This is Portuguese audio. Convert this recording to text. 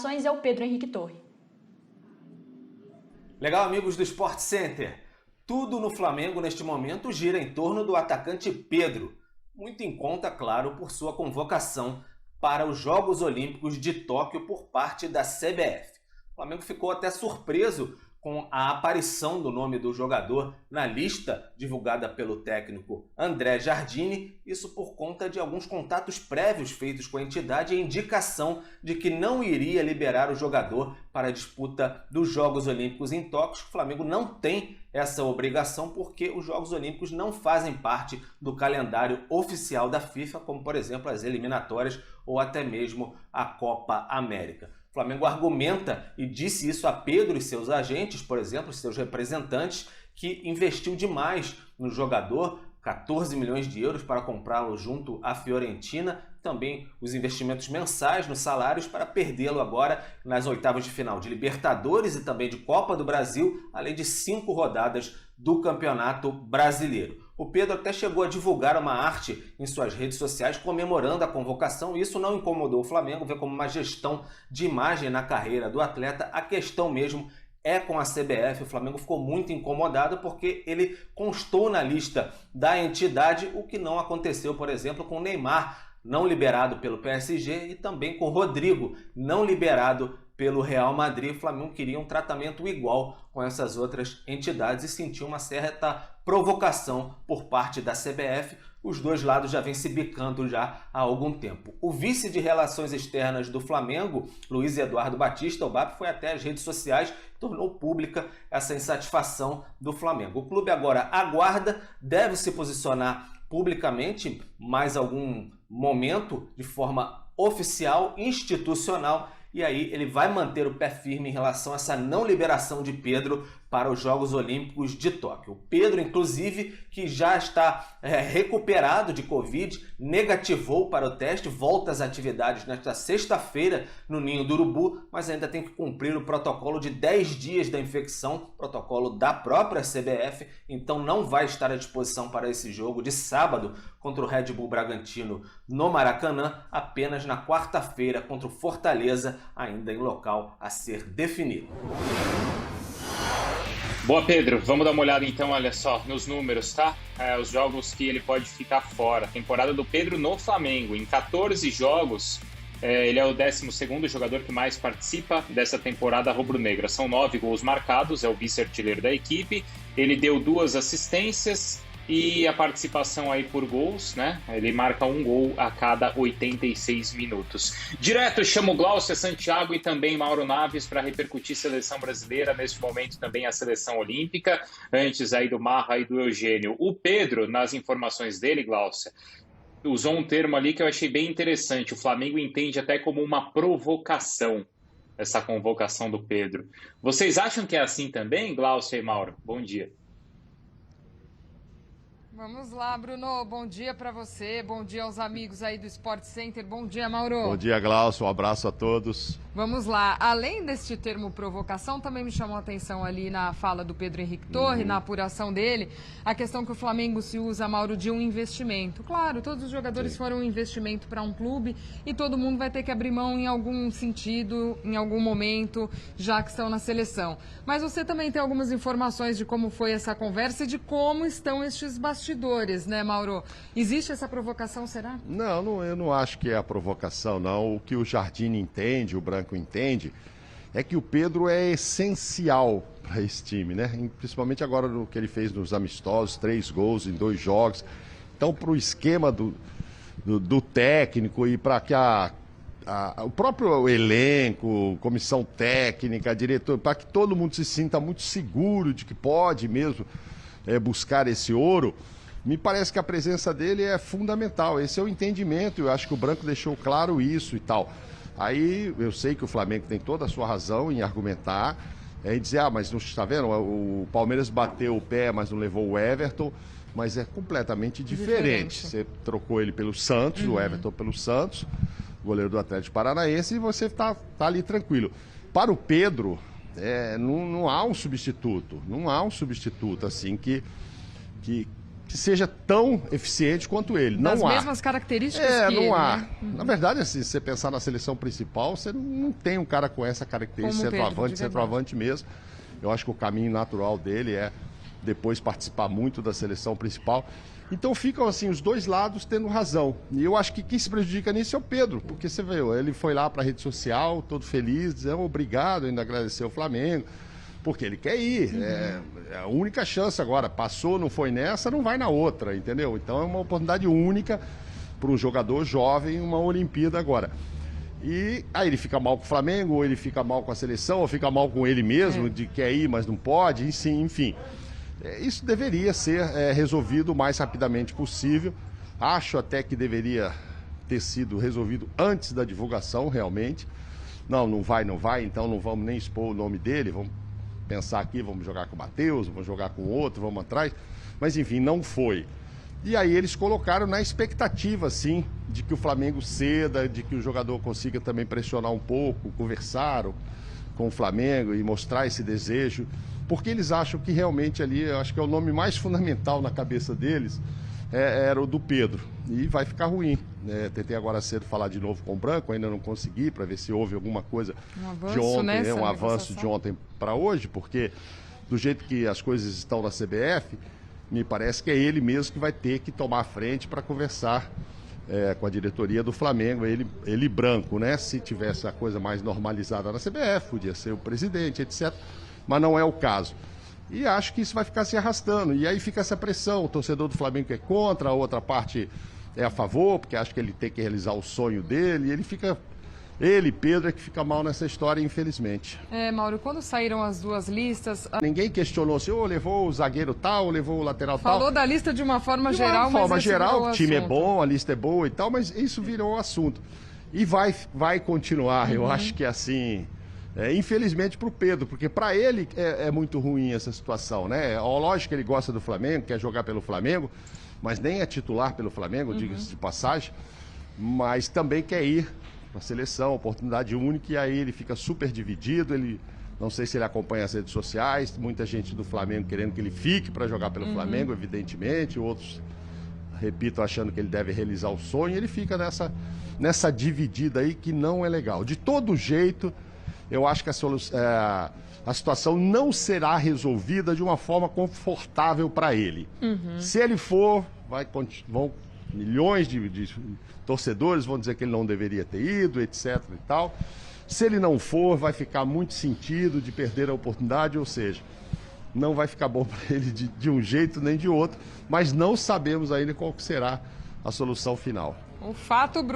é o Pedro Henrique Torre. Legal, amigos do Sport Center. Tudo no Flamengo neste momento gira em torno do atacante Pedro, muito em conta, claro, por sua convocação para os Jogos Olímpicos de Tóquio por parte da CBF. O Flamengo ficou até surpreso com a aparição do nome do jogador na lista divulgada pelo técnico André Jardine, isso por conta de alguns contatos prévios feitos com a entidade e indicação de que não iria liberar o jogador para a disputa dos Jogos Olímpicos em Tóquio. O Flamengo não tem essa obrigação porque os Jogos Olímpicos não fazem parte do calendário oficial da FIFA, como por exemplo as eliminatórias ou até mesmo a Copa América. O Flamengo argumenta e disse isso a Pedro e seus agentes, por exemplo, seus representantes, que investiu demais no jogador, 14 milhões de euros para comprá-lo junto à Fiorentina, também os investimentos mensais nos salários para perdê-lo agora nas oitavas de final de Libertadores e também de Copa do Brasil, além de 5 rodadas do Campeonato Brasileiro. O Pedro até chegou a divulgar uma arte em suas redes sociais comemorando a convocação e isso não incomodou o Flamengo, vê como uma gestão de imagem na carreira do atleta. A questão mesmo é com a CBF. O Flamengo ficou muito incomodado porque ele constou na lista da entidade, o que não aconteceu, por exemplo, com o Neymar, não liberado pelo PSG, e também com o Rodrigo, não liberado pelo Real Madrid. O Flamengo queria um tratamento igual com essas outras entidades e sentiu uma certa provocação por parte da CBF. Os dois lados já vêm se bicando já há algum tempo. O vice de Relações Externas do Flamengo, Luiz Eduardo Batista, o BAP, foi até as redes sociais e tornou pública essa insatisfação do Flamengo. O clube agora aguarda, deve se posicionar publicamente mais algum momento de forma oficial, institucional, e aí ele vai manter o pé firme em relação a essa não liberação de Pedro para os Jogos Olímpicos de Tóquio. O Pedro, inclusive, que já está recuperado de Covid, negativou para o teste, volta às atividades nesta sexta-feira no Ninho do Urubu, mas ainda tem que cumprir o protocolo de 10 dias da infecção, protocolo da própria CBF, então não vai estar à disposição para esse jogo de sábado contra o Red Bull Bragantino no Maracanã, apenas na quarta-feira contra o Fortaleza, ainda em local a ser definido. Boa, Pedro. Vamos dar uma olhada então, olha só, nos números, tá? Os jogos que ele pode ficar fora. A temporada do Pedro no Flamengo. Em 14 jogos, ele é o 12º jogador que mais participa dessa temporada rubro-negra. São 9 gols marcados, é o vice-artilheiro da equipe. Ele deu 2 assistências e a participação aí por gols, né? Ele marca 1 gol a cada 86 minutos. Direto, chamo Glaucia Santiago e também Mauro Naves para repercutir seleção brasileira, neste momento também a seleção olímpica, antes aí do Marra e do Eugênio. O Pedro, nas informações dele, Glaucia, usou um termo ali que eu achei bem interessante. O Flamengo entende até como uma provocação essa convocação do Pedro. Vocês acham que é assim também, Glaucia e Mauro? Bom dia. Vamos lá, Bruno. Bom dia para você. Bom dia aos amigos aí do Sport Center. Bom dia, Mauro. Bom dia, Glaucio. Um abraço a todos. Vamos lá. Além deste termo provocação, também me chamou a atenção ali na fala do Pedro Henrique Torre, na apuração dele, a questão que o Flamengo se usa, Mauro, de um investimento. Claro, todos os jogadores foram um investimento para um clube e todo mundo vai ter que abrir mão em algum sentido, em algum momento, já que estão na seleção. Mas você também tem algumas informações de como foi essa conversa e de como estão estes bastidores, né, Mauro? Existe essa provocação, será? Não, eu não acho que é a provocação, não. O que o Jardine entende, o Branco entende, é que o Pedro é essencial para esse time, né? Principalmente agora no que ele fez nos amistosos, 3 gols em 2 jogos. Então, para o esquema do técnico e para que o próprio elenco, comissão técnica, diretor, para que todo mundo se sinta muito seguro de que pode mesmo buscar esse ouro, me parece que a presença dele é fundamental. Esse é o entendimento, eu acho que o Branco deixou claro isso e tal. Aí eu sei que o Flamengo tem toda a sua razão em argumentar, em dizer, mas não está vendo, o Palmeiras bateu o pé, mas não levou o Everton, mas é completamente diferente. Você trocou ele pelo Santos, o Everton pelo Santos, goleiro do Atlético Paranaense, e você tá ali tranquilo. Para o Pedro, não há um substituto, assim que que seja tão eficiente quanto ele. Das não há. mesmas características que não ele, há. né? Na verdade, assim, se você pensar na seleção principal, você não tem um cara com essa característica, Como centroavante mesmo. Eu acho que o caminho natural dele é depois participar muito da seleção principal. Então ficam assim os dois lados tendo razão. E eu acho que quem se prejudica nisso é o Pedro, porque você vê, ele foi lá para a rede social, todo feliz, dizendo obrigado, ainda agradecer o Flamengo, porque ele quer ir. É a única chance agora. Passou, não foi nessa, não vai na outra, entendeu? Então é uma oportunidade única para um jogador jovem, uma Olimpíada agora. E aí ele fica mal com o Flamengo, ou ele fica mal com a seleção, ou fica mal com ele mesmo, de quer ir, mas não pode, enfim. Isso deveria ser resolvido o mais rapidamente possível. Acho até que deveria ter sido resolvido antes da divulgação, realmente. Não vai, então não vamos nem expor o nome dele, vamos pensar aqui, vamos jogar com o Matheus, vamos jogar com outro, vamos atrás. Mas enfim, não foi. E aí eles colocaram na expectativa, sim, de que o Flamengo ceda, de que o jogador consiga também pressionar um pouco, conversaram com o Flamengo e mostrar esse desejo, porque eles acham que realmente ali, eu acho que é o nome mais fundamental na cabeça deles, era o do Pedro, e vai ficar ruim. Tentei agora cedo falar de novo com o Branco, ainda não consegui, para ver se houve alguma coisa de ontem, um avanço de ontem para hoje, porque do jeito que as coisas estão na CBF, me parece que é ele mesmo que vai ter que tomar a frente para conversar com a diretoria do Flamengo, ele Branco, né? Se tivesse a coisa mais normalizada na CBF, podia ser o presidente, etc. Mas não é o caso. E acho que isso vai ficar se arrastando. E aí fica essa pressão. O torcedor do Flamengo é contra, a outra parte é a favor, porque acha que ele tem que realizar o sonho dele. E ele, Pedro, é que fica mal nessa história, infelizmente. Mauro, quando saíram as duas listas... Ninguém questionou se levou o zagueiro tal, levou o lateral tal. Falou da lista de uma forma geral, mas... De uma forma geral, o time assunto. é bom, a lista é boa e tal, mas isso virou um assunto. E vai continuar, eu acho que assim... infelizmente para o Pedro, porque para ele é muito ruim essa situação, né? Lógico que ele gosta do Flamengo, quer jogar pelo Flamengo, mas nem é titular pelo Flamengo, diga-se de passagem, mas também quer ir para a seleção, oportunidade única, e aí ele fica super dividido, não sei se ele acompanha as redes sociais, muita gente do Flamengo querendo que ele fique para jogar pelo Flamengo, evidentemente, outros, repito, achando que ele deve realizar o sonho, e ele fica nessa dividida aí que não é legal. De todo jeito, eu acho que a situação não será resolvida de uma forma confortável para ele. Se ele for, vão milhões de torcedores vão dizer que ele não deveria ter ido, etc. e tal. Se ele não for, vai ficar muito sentido de perder a oportunidade, ou seja, não vai ficar bom para ele de um jeito nem de outro, mas não sabemos ainda qual será a solução final. O fato, Bruno.